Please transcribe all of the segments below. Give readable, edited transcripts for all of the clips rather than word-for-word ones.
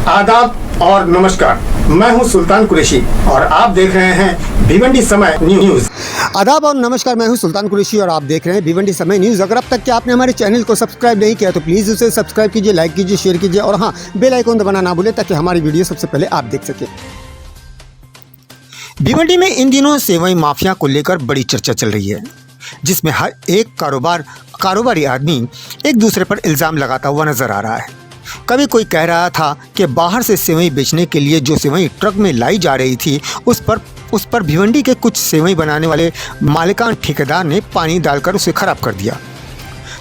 आदाब और नमस्कार। मैं हूं सुल्तान कुरैशी और आप देख रहे हैं भिवंडी समय न्यूज़। आदाब और नमस्कार, मैं हूं सुल्तान कुरैशी और आप देख रहे हैं भिवंडी समय न्यूज़। अगर अब तक कि आपने हमारे चैनल को सब्सक्राइब नहीं किया तो प्लीज़ उसे सब्सक्राइब कीजिए, लाइक कीजिए, शेयर कीजिए और हाँ, बेल आइकन दबाना ना भूलें ताकि हमारी वीडियो सबसे पहले आप देख सकें। भिवंडी में इन दिनों सेवई माफिया को लेकर बड़ी चर्चा चल रही है, जिसमें हर एक कारोबारी आदमी एक दूसरे पर इल्ज़ाम लगाता हुआ नजर आ रहा है। कभी कोई कह रहा था कि बाहर से सेवई बेचने के लिए जो सेवई ट्रक में लाई जा रही थी उस पर भिवंडी के कुछ सेवई बनाने वाले मालिकान ठेकेदार ने पानी डालकर उसे खराब कर दिया।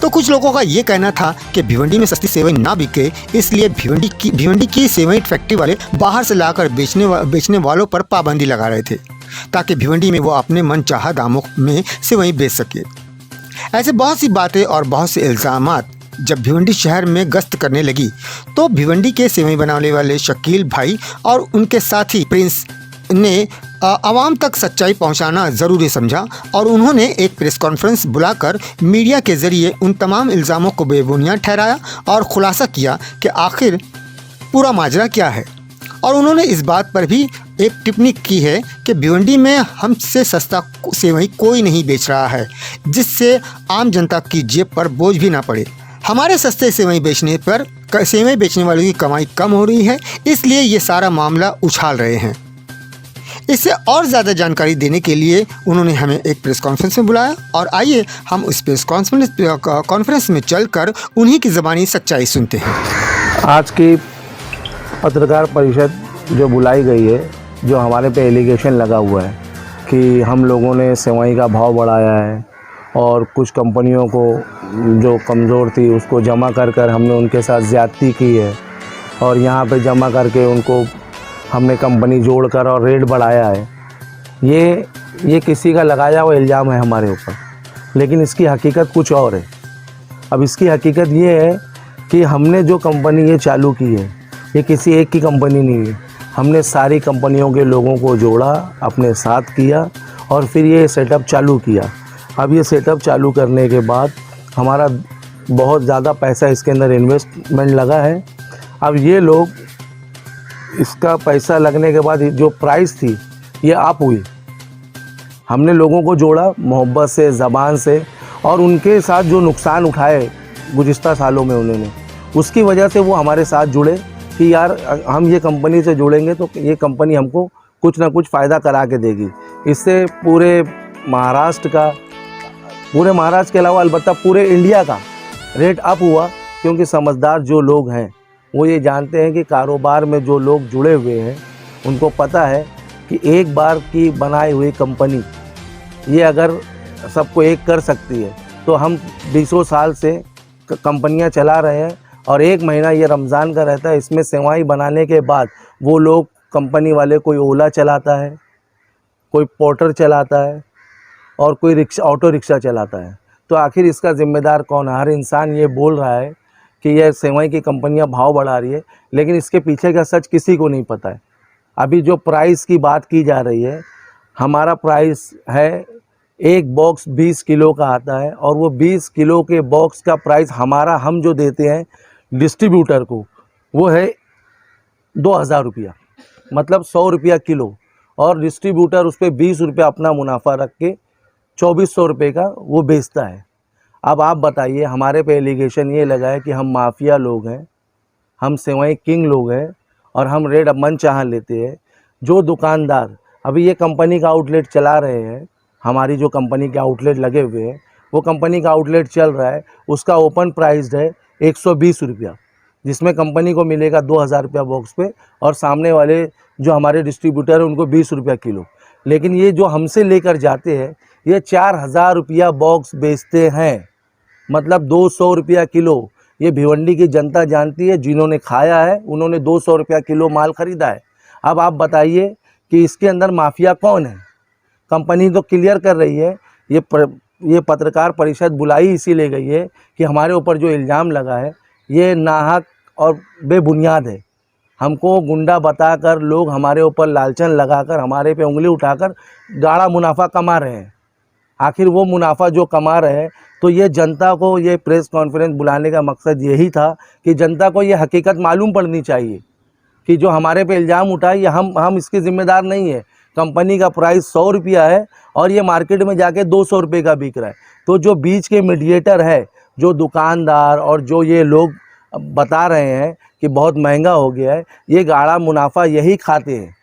तो कुछ लोगों का ये कहना था कि भिवंडी में सस्ती सेवई ना बिके, इसलिए भिवंडी की सेवई फैक्ट्री वाले बाहर से लाकर बेचने वालों पर पाबंदी लगा रहे थे, ताकि भिवंडी में वो अपने मनचाहा दामों में सेवई बेच सके। ऐसे बहुत सी बातें और बहुत से इल्ज़ामात जब भिवंडी शहर में गश्त करने लगी तो भिवंडी के सेवई बनाने वाले शकील भाई और उनके साथी प्रिंस ने आवाम तक सच्चाई पहुंचाना ज़रूरी समझा और उन्होंने एक प्रेस कॉन्फ्रेंस बुलाकर मीडिया के ज़रिए उन तमाम इल्ज़ामों को बेबुनियाद ठहराया और ख़ुलासा किया कि आखिर पूरा माजरा क्या है। और उन्होंने इस बात पर भी एक टिप्पणी की है कि भिवंडी में हमसे सस्ता सेवई कोई नहीं बेच रहा है, जिससे आम जनता की जेब पर बोझ भी ना पड़े। हमारे सस्ते सेवई बेचने वालों की कमाई कम हो रही है, इसलिए ये सारा मामला उछाल रहे हैं। इससे और ज़्यादा जानकारी देने के लिए उन्होंने हमें एक प्रेस कॉन्फ्रेंस में बुलाया और आइए हम उस प्रेस कॉन्फ्रेंस में चलकर उन्हीं की ज़बानी सच्चाई सुनते हैं। आज की पत्रकार परिषद जो बुलाई गई है, जो हमारे पे एलिगेशन लगा हुआ है कि हम लोगों ने सेवई का भाव बढ़ाया है और कुछ कंपनियों को जो कमज़ोर थी उसको जमा कर हमने उनके साथ ज़्यादती की है और यहाँ पे जमा करके उनको हमने कंपनी जोड़कर और रेट बढ़ाया है। ये किसी का लगाया हुआ इल्ज़ाम है हमारे ऊपर, लेकिन इसकी हकीकत कुछ और है। अब इसकी हकीकत ये है कि हमने जो कंपनी ये चालू की है ये किसी एक की कंपनी नहीं है। हमने सारी कंपनियों के लोगों को जोड़ा, अपने साथ किया और फिर ये सेटअप चालू किया। अब ये सेटअप चालू करने के बाद हमारा बहुत ज़्यादा पैसा इसके अंदर इन्वेस्टमेंट लगा है। अब ये लोग इसका पैसा लगने के बाद जो प्राइस थी ये अप हुई। हमने लोगों को जोड़ा मोहब्बत से, ज़बान से, और उनके साथ जो नुकसान उठाए गुज़िश्ता सालों में उन्होंने, उसकी वजह से वो हमारे साथ जुड़े कि यार हम ये कंपनी से जुड़ेंगे तो ये कंपनी हमको कुछ ना कुछ फ़ायदा करा के देगी। इससे पूरे महाराष्ट्र के अलावा अलबत्ता पूरे इंडिया का रेट अप हुआ, क्योंकि समझदार जो लोग हैं वो ये जानते हैं कि कारोबार में जो लोग जुड़े हुए हैं उनको पता है कि एक बार की बनाई हुई कंपनी ये अगर सबको एक कर सकती है तो हम 20 साल से कंपनियां चला रहे हैं और एक महीना ये रमज़ान का रहता है। इसमें सेवई बनाने के बाद वो लोग कंपनी वाले कोई ओला चलाता है, कोई पोर्टर चलाता है और कोई ऑटो रिक्शा चलाता है। तो आखिर इसका ज़िम्मेदार कौन है? हर इंसान ये बोल रहा है कि यह सेवई की कंपनियां भाव बढ़ा रही है, लेकिन इसके पीछे का सच किसी को नहीं पता है। अभी जो प्राइस की बात की जा रही है, हमारा प्राइस है एक बॉक्स 20 किलो का आता है और वो 20 किलो के बॉक्स का प्राइस हम जो देते हैं डिस्ट्रीब्यूटर को वो है 2000 रुपया, मतलब 100 रुपया किलो, और डिस्ट्रीब्यूटर उस पर 20 रुपया अपना मुनाफा रख के 2400 रुपये का वो बेचता है। अब आप बताइए, हमारे पे एलिगेशन ये लगा है कि हम माफिया लोग हैं, हम सेवई किंग लोग हैं और हम रेट मन चाह लेते हैं। जो दुकानदार अभी ये कंपनी का आउटलेट चला रहे हैं, हमारी जो कंपनी के आउटलेट लगे हुए हैं वो कंपनी का आउटलेट चल रहा है, उसका ओपन प्राइस है 120 रुपया, जिसमें कंपनी को मिलेगा 2000 रुपया बॉक्स पे और सामने वाले जो हमारे डिस्ट्रीब्यूटर हैं उनको 20 रुपया किलो। लेकिन ये जो हमसे लेकर जाते हैं ये 4000 रुपया बॉक्स बेचते हैं, मतलब 200 रुपया किलो। ये भिवंडी की जनता जानती है, जिन्होंने खाया है उन्होंने 200 रुपया किलो माल ख़रीदा है। अब आप बताइए कि इसके अंदर माफिया कौन है? कंपनी तो क्लियर कर रही है। ये पत्रकार परिषद बुलाई इसीलिए गई है कि हमारे ऊपर जो इल्ज़ाम लगा है ये नाहक और बेबुनियाद है। हमको गुंडा बताकर लोग हमारे ऊपर लालचन लगाकर हमारे पे उंगली उठाकर गाढ़ा मुनाफा कमा रहे हैं। आखिर वो मुनाफा जो कमा रहे हैं, तो ये जनता को ये प्रेस कॉन्फ्रेंस बुलाने का मकसद यही था कि जनता को ये हकीकत मालूम पड़नी चाहिए कि जो हमारे पे इल्ज़ाम उठाए ये हम इसके ज़िम्मेदार नहीं है। कंपनी का प्राइस 100 रुपया है और ये मार्केट में जाके 200 रुपये का बिक रहा है। तो जो बीच के मीडिएटर है, जो दुकानदार और जो ये लोग बता रहे हैं कि बहुत महंगा हो गया है, ये गाढ़ा मुनाफा यही खाते हैं।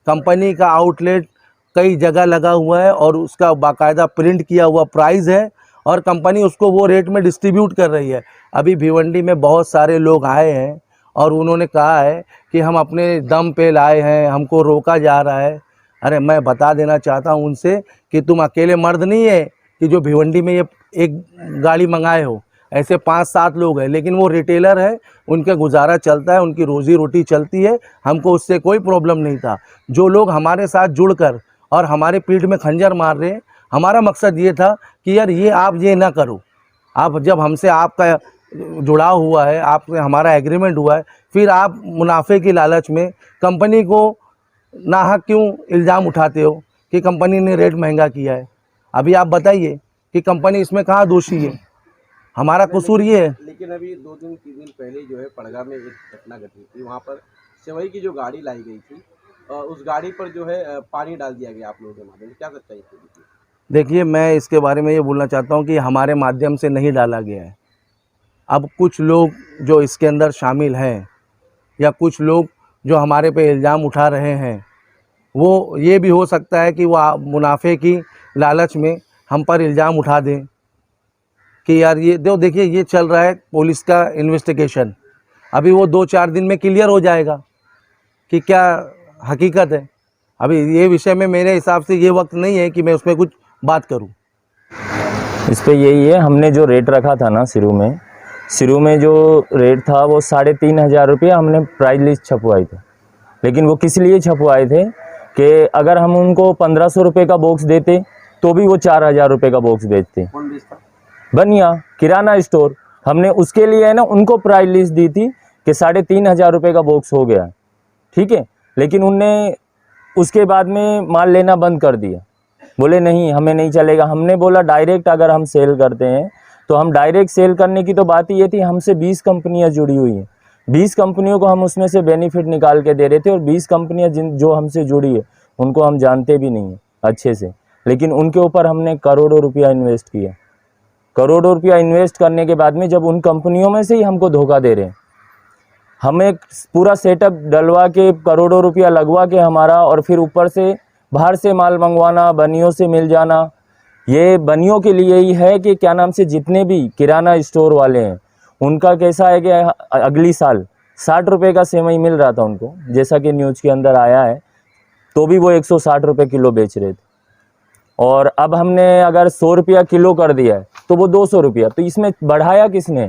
कंपनी का आउटलेट कई जगह लगा हुआ है और उसका बाकायदा प्रिंट किया हुआ प्राइस है और कंपनी उसको वो रेट में डिस्ट्रीब्यूट कर रही है। अभी भिवंडी में बहुत सारे लोग आए हैं और उन्होंने कहा है कि हम अपने दम पे लाए हैं, हमको रोका जा रहा है। अरे मैं बता देना चाहता हूँ उनसे कि तुम अकेले मर्द नहीं है कि जो भिवंडी में ये एक गाड़ी मंगाए हो, ऐसे 5-7 लोग हैं, लेकिन वो रिटेलर है, उनका गुजारा चलता है, उनकी रोज़ी रोटी चलती है, हमको उससे कोई प्रॉब्लम नहीं था। जो लोग हमारे साथ जुड़कर और हमारे पीठ में खंजर मार रहे हैं, हमारा मकसद ये था कि यार ये आप ये ना करो। आप जब हमसे आपका जुड़ाव हुआ है, आपसे हमारा एग्रीमेंट हुआ है, फिर आप मुनाफे की लालच में कंपनी को नाहक क्यों इल्ज़ाम उठाते हो कि कंपनी ने रेट महंगा किया है। अभी आप बताइए कि कंपनी इसमें कहाँ दोषी है, हमारा कसूर ये है। लेकिन अभी 2-3 दिन पहले जो है पड़गा में एक घटना घटी थी, वहाँ पर सेवई की जो गाड़ी लाई गई थी उस गाड़ी पर जो है पानी डाल दिया गया आप लोगों के माध्यम से, क्या सच्चाई है? देखिए, मैं इसके बारे में ये बोलना चाहता हूँ कि हमारे माध्यम से नहीं डाला गया है। अब कुछ लोग जो इसके अंदर शामिल हैं या कुछ लोग जो हमारे पे इल्ज़ाम उठा रहे हैं, वो ये भी हो सकता है कि वो मुनाफे की लालच में हम पर इल्ज़ाम उठा दें कि यार ये देखिए ये चल रहा है पुलिस का इन्वेस्टिगेशन। अभी वो 2-4 दिन में क्लियर हो जाएगा कि क्या हकीकत है। अभी ये विषय में मेरे हिसाब से ये वक्त नहीं है कि मैं उसमें कुछ बात करूं। इस पे यही है, हमने जो रेट रखा था ना शुरू में जो रेट था वो 3,500 रुपये हमने प्राइस लिस्ट छपवाई थी। लेकिन वो किस लिए छपवाए थे कि अगर हम उनको 1,500 रुपये का बॉक्स देते तो भी वो 4,000 रुपये का बॉक्स बेचते। कौन बेचता? बनिया किराना स्टोर। हमने उसके लिए है ना उनको प्राइस लिस्ट दी थी कि 3,500 रुपये का बॉक्स हो गया, ठीक है। लेकिन उनने उसके बाद में माल लेना बंद कर दिया, बोले नहीं हमें नहीं चलेगा। हमने बोला डायरेक्ट अगर हम सेल करते हैं तो हम डायरेक्ट सेल करने की तो बात ही ये थी, हमसे 20 कंपनियां जुड़ी हुई हैं, 20 कंपनियों को हम उसमें से बेनिफिट निकाल के दे रहे थे। और 20 कंपनियां जो हमसे जुड़ी है उनको हम जानते भी नहीं हैं अच्छे से, लेकिन उनके ऊपर हमने करोड़ों रुपया इन्वेस्ट किया। करोड़ों रुपया इन्वेस्ट करने के बाद में जब उन कंपनियों में से ही हमको धोखा दे रहे हैं, हमें पूरा सेटअप डलवा के करोड़ों रुपया लगवा के हमारा, और फिर ऊपर से बाहर से माल मंगवाना, बनियों से मिल जाना। ये बनियों के लिए ही है कि क्या नाम से जितने भी किराना स्टोर वाले हैं उनका कैसा है कि अगली साल 60 रुपये का सेवई मिल रहा था उनको, जैसा कि न्यूज़ के अंदर आया है, तो भी वो 160 रुपये किलो बेच रहे थे। और अब हमने अगर 100 रुपया किलो कर दिया है तो वो 200 रुपया, तो इसमें बढ़ाया किसने?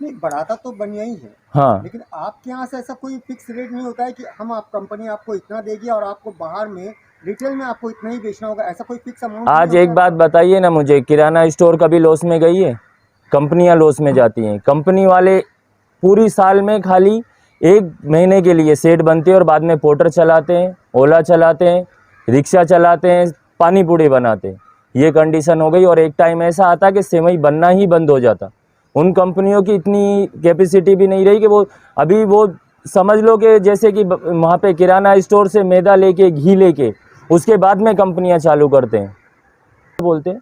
नहीं, बढ़ाता तो बनिया ही है। हाँ, लेकिन आपके यहाँ से ऐसा कोई फिक्स रेट नहीं होता है कि हम आप कंपनी आपको इतना देगी और आपको बाहर में रिटेल में आपको इतना ही बेचना होगा, ऐसा कोई फिक्स अमाउंट? आज एक बात बताइए ना मुझे, किराना स्टोर कभी लॉस में गई है? कंपनियां लॉस में जाती हैं। कंपनी वाले पूरी साल में खाली 1 महीने के लिए सेट बनते हैं और बाद में पोर्टर चलाते हैं, ओला चलाते हैं, रिक्शा चलाते हैं, पानी पूड़ी बनाते हैं। ये कंडीशन हो गई। और एक टाइम ऐसा आता कि सेवई बनना ही बंद हो जाता। उन कंपनियों की इतनी कैपेसिटी भी नहीं रही कि वो अभी वो समझ लो कि जैसे कि वहाँ पे किराना स्टोर से मैदा लेके, घी लेके, उसके बाद में कंपनियां चालू करते हैं। बोलते हैं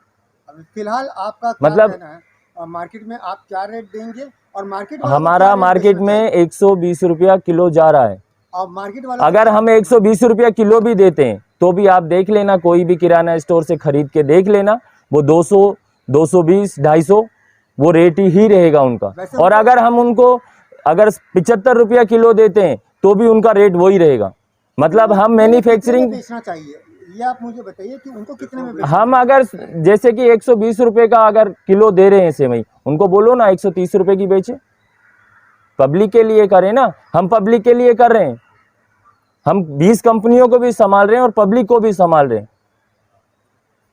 अभी फिलहाल आपका क्या मतलब कहना है? मार्केट में आप क्या रेट देंगे और मार्केट वालों को हमारा क्या रेट मार्केट देना में 120 रुपया किलो जा रहा है। चाहिए? और मार्केट वाला अगर हम 120 रुपया किलो भी देते हैं तो भी आप देख लेना, कोई भी किराना स्टोर से खरीद के देख लेना, वो 200, 220, 250 वो रेट ही रहेगा उनका। और अगर हम उनको 75 रुपया किलो देते हैं तो भी उनका रेट वही रहेगा। मतलब हम मैन्युफैक्चरिंग बेचना चाहिए, ये आप मुझे बताइए कि उनको कितने में हम अगर जैसे कि 120 रुपये का अगर किलो दे रहे हैं सेवई, उनको बोलो ना 130 रुपये की बेचे। पब्लिक के लिए करें ना, हम पब्लिक के लिए कर रहे हैं। हम 20 कंपनियों को भी संभाल रहे हैं और पब्लिक को भी संभाल रहे हैं।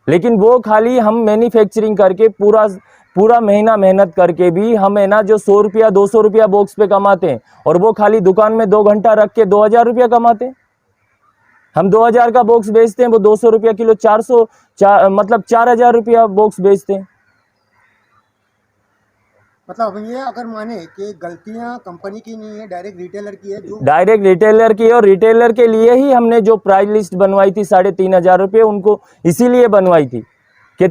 लेकिन वो खाली हम मैन्युफैक्चरिंग करके पूरा महीना मेहनत करके भी हम है ना जो 100 रुपया 200 रुपया बॉक्स पे कमाते हैं, और वो खाली दुकान में 2 घंटा रख के 2,000 रुपया कमाते हैं। हम 2,000 का बॉक्स बेचते हैं, वो 200 रुपया किलो, 400 मतलब 4,000 रुपया बॉक्स बेचते हैं। मतलब हम ये अगर माने कि गलतियां कंपनी की नहीं है, डायरेक्ट रिटेलर की है, जो डायरेक्ट रिटेलर की, और रिटेलर के लिए ही हमने जो प्राइस लिस्ट बनवाई थी 3,500 रुपये, उनको इसीलिए बनवाई थी कि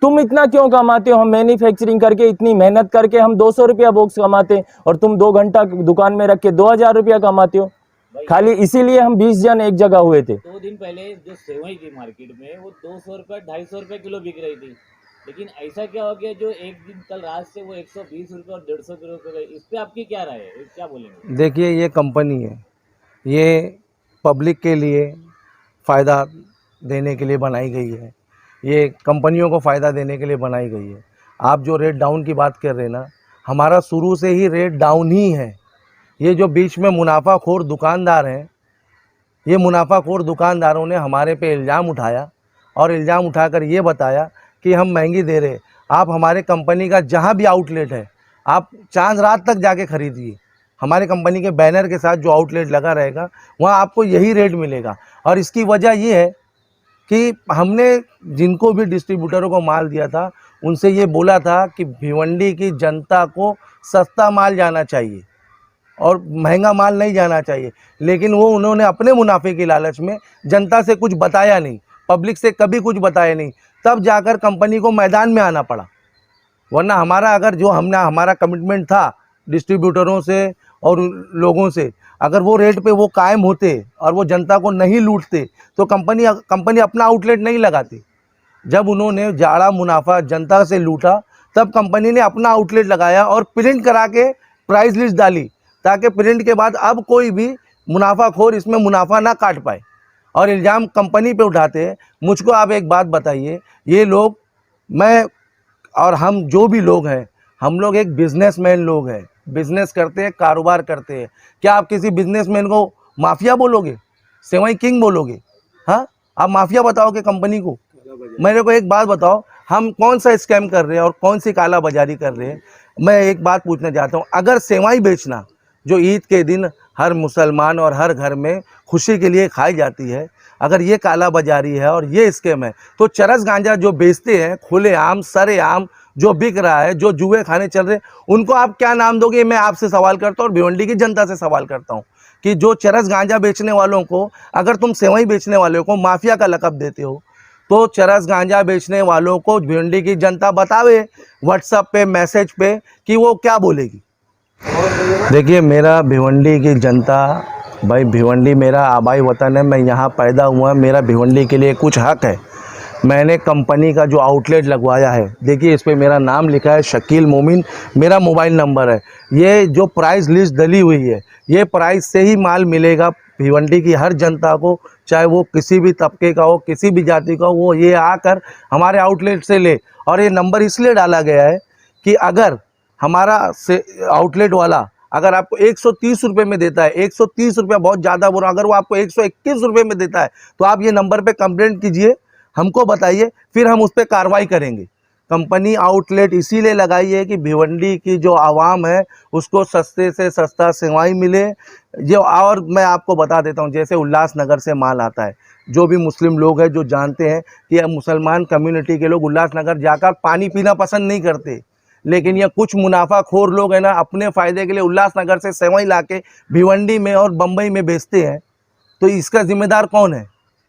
तुम इतना क्यों कमाते हो, हम मैन्युफैक्चरिंग करके इतनी मेहनत करके हम 200 रुपया बॉक्स कमाते हैं और तुम 2 घंटा दुकान में रख के 2,000 रुपया कमाते हो। खाली इसीलिए हम 20 जन एक जगह हुए थे। 2 दिन पहले जो सेवई थी मार्केट में वो 200 रुपये 250 रुपये किलो बिक रही थी, लेकिन ऐसा क्या हो गया जो एक दिन कल रात से वो 120 रुपये और 150 रुपये गई, इस पे आपकी क्या राय है, क्या बोलेंगे? देखिए, ये कंपनी है, ये पब्लिक के लिए फ़ायदा देने के लिए बनाई गई है, ये कंपनियों को फ़ायदा देने के लिए बनाई गई है। आप जो रेट डाउन की बात कर रहे हैं ना, हमारा शुरू से ही रेट डाउन ही है। ये जो बीच में मुनाफाखोर दुकानदार हैं, ये मुनाफाखोर दुकानदारों ने हमारे पे इल्ज़ाम उठाया और इल्ज़ाम उठाकर ये बताया कि हम महंगी दे रहे। आप हमारे कंपनी का जहाँ भी आउटलेट है, आप चांद रात तक जाके ख़रीदिए, हमारे कंपनी के बैनर के साथ जो आउटलेट लगा रहेगा वहाँ आपको यही रेट मिलेगा। और इसकी वजह ये है कि हमने जिनको भी डिस्ट्रीब्यूटरों को माल दिया था उनसे ये बोला था कि भिवंडी की जनता को सस्ता माल जाना चाहिए और महंगा माल नहीं जाना चाहिए, लेकिन वो उन्होंने अपने मुनाफे की लालच में जनता से कुछ बताया नहीं, पब्लिक से कभी कुछ बताया नहीं, तब जाकर कंपनी को मैदान में आना पड़ा। वरना हमारा अगर जो हमारा कमिटमेंट था डिस्ट्रीब्यूटरों से और लोगों से, अगर वो रेट पे वो कायम होते और वो जनता को नहीं लूटते तो कंपनी अपना आउटलेट नहीं लगाती। जब उन्होंने ज़्यादा मुनाफा जनता से लूटा तब कंपनी ने अपना आउटलेट लगाया और प्रिंट करा के प्राइस लिस्ट डाली, ताकि प्रिंट के बाद अब कोई भी मुनाफाखोर इसमें मुनाफा ना काट पाए। और इल्ज़ाम कंपनी पे उठाते हैं। मुझको आप एक बात बताइए, ये लोग, मैं और हम जो भी लोग हैं, हम लोग एक बिजनेसमैन लोग हैं, बिजनेस करते हैं, कारोबार करते हैं। क्या आप किसी बिजनेसमैन को माफिया बोलोगे, सेवई किंग बोलोगे? हाँ, आप माफिया बताओगे कंपनी को? मेरे को एक बात बताओ, हम कौन सा स्कैम कर रहे हैं और कौन सी काला बाजारी कर रहे हैं? मैं एक बात पूछना चाहता हूँ, अगर सेवई बेचना जो ईद के दिन हर मुसलमान और हर घर में खुशी के लिए खाई जाती है, अगर ये काला बाजारी है और ये स्कैम है, तो चरस गांजा जो बेचते हैं खुलेआम सरेआम जो बिक रहा है, जो जुए खाने चल रहे हैं, उनको आप क्या नाम दोगे? मैं आपसे सवाल करता हूँ और भिवंडी की जनता से सवाल करता हूँ कि जो चरस गांजा बेचने वालों को, अगर तुम सेवई बेचने वालों को माफिया का लक़ब देते हो, तो चरस गांजा बेचने वालों को भिवंडी की जनता बतावे व्हाट्सएप पे मैसेज पे कि वो क्या बोलेगी। देखिए, मेरा भिवंडी की जनता, भाई भिवंडी मेरा आबाई वतन है, मैं यहाँ पैदा हुआ, मेरा भिवंडी के लिए कुछ हक है। मैंने कंपनी का जो आउटलेट लगवाया है, देखिए इस पे मेरा नाम लिखा है शकील मोमिन, मेरा मोबाइल नंबर है। ये जो प्राइस लिस्ट डली हुई है, ये प्राइस से ही माल मिलेगा भिवंडी की हर जनता को, चाहे वो किसी भी तबके का हो, किसी भी जाति का हो, वो ये आकर हमारे आउटलेट से ले। और ये नंबर इसलिए डाला गया है कि अगर हमारा आउटलेट वाला अगर आपको 130 रुपये में देता है, 130 रुपया बहुत ज़्यादा बोल रहा हूँ, अगर वो आपको 121 रुपये में देता है तो आप ये नंबर पे कंप्लेंट कीजिए, हमको बताइए, फिर हम उस पर कार्रवाई करेंगे। कंपनी आउटलेट इसीलिए लगाई है कि भिवंडी की जो आवाम है उसको सस्ते से सस्ता सेवाएं मिले। जो, और मैं आपको बता देता हूँ, जैसे उल्लासनगर से माल आता है, जो भी मुस्लिम लोग हैं जो जानते हैं कि मुसलमान कम्युनिटी के लोग उल्लासनगर जाकर पानी पीना पसंद नहीं करते, लेकिन ये कुछ मुनाफाखोर लोग हैं ना, अपने फ़ायदे के लिए उल्लासनगर से सेवई लाके भिवंडी में और बम्बई में बेचते हैं। तो इसका ज़िम्मेदार कौन है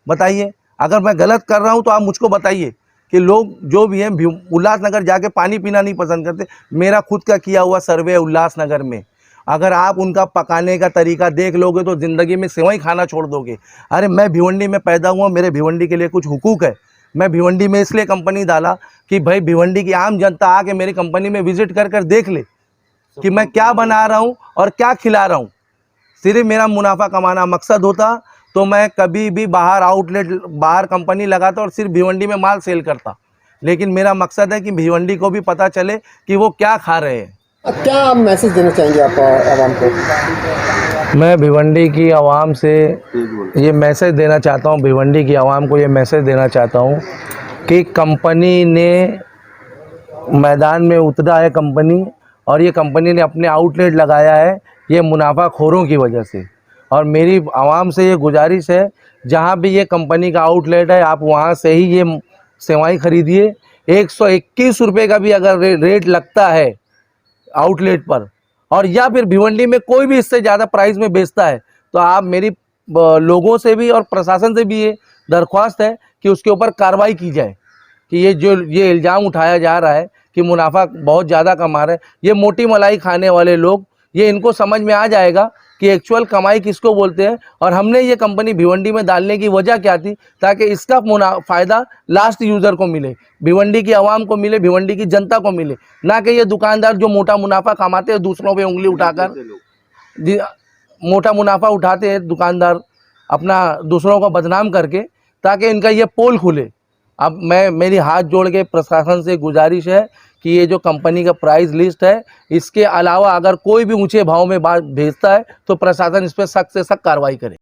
बताइए? अगर मैं गलत कर रहा हूँ तो आप मुझको बताइए कि लोग जो भी हैं उल्लासनगर जाके पानी पीना नहीं पसंद करते। मेरा खुद का किया हुआ सर्वे है उल्लासनगर में, अगर आप उनका पकाने का तरीका देख लोगे तो ज़िंदगी में सेवई खाना छोड़ दोगे। अरे मैं भिवंडी में पैदा हुआ, मेरे भिवंडी के लिए कुछ हुकूक है। मैं भिवंडी में इसलिए कंपनी डाला कि भाई भिवंडी की आम जनता आके मेरी कंपनी में विजिट कर कर देख ले कि मैं क्या बना रहा हूँ और क्या खिला रहा हूँ। सिर्फ मेरा मुनाफा कमाना मकसद होता तो मैं कभी भी बाहर आउटलेट, बाहर कंपनी लगाता और सिर्फ भिवंडी में माल सेल करता, लेकिन मेरा मकसद है कि भिवंडी को भी पता चले कि वो क्या खा रहे हैं। क्या आप मैसेज देना चाहेंगे आप आवाम को? मैं भिवंडी की आवाम से ये मैसेज देना चाहता हूँ, भिवंडी की आवाम को ये मैसेज देना चाहता हूँ कि कंपनी ने मैदान में उतरा है कंपनी, और ये कंपनी ने अपने आउटलेट लगाया है ये मुनाफाखोरों की वजह से। और मेरी आवाम से ये गुजारिश है, जहाँ भी ये कंपनी का आउटलेट है आप वहाँ से ही ये सेवाएं खरीदिए। 121 रुपये का भी अगर रेट लगता है आउटलेट पर, और या फिर भिवंडी में कोई भी इससे ज़्यादा प्राइस में बेचता है, तो आप मेरी लोगों से भी और प्रशासन से भी ये दरख्वास्त है कि उसके ऊपर कार्रवाई की जाए कि ये इल्ज़ाम उठाया जा रहा है कि मुनाफा बहुत ज़्यादा कमा रहे हैं ये मोटी मलाई खाने वाले लोग, ये इनको समझ में आ जाएगा कि एक्चुअल कमाई किसको बोलते हैं। और हमने ये कंपनी भिवंडी में डालने की वजह क्या थी, ताकि इसका फ़ायदा लास्ट यूज़र को मिले, भिवंडी की आवाम को मिले, भिवंडी की जनता को मिले, ना कि ये दुकानदार जो मोटा मुनाफा कमाते हैं दूसरों पे उंगली उठाकर, मोटा मुनाफा उठाते हैं दुकानदार अपना दूसरों को बदनाम करके, ताकि इनका ये पोल खुले। अब मेरी हाथ जोड़ के प्रशासन से गुजारिश है कि ये जो कंपनी का प्राइस लिस्ट है, इसके अलावा अगर कोई भी ऊंचे भाव में भेजता है तो प्रशासन इस पर सख्त से सख्त कार्रवाई करे।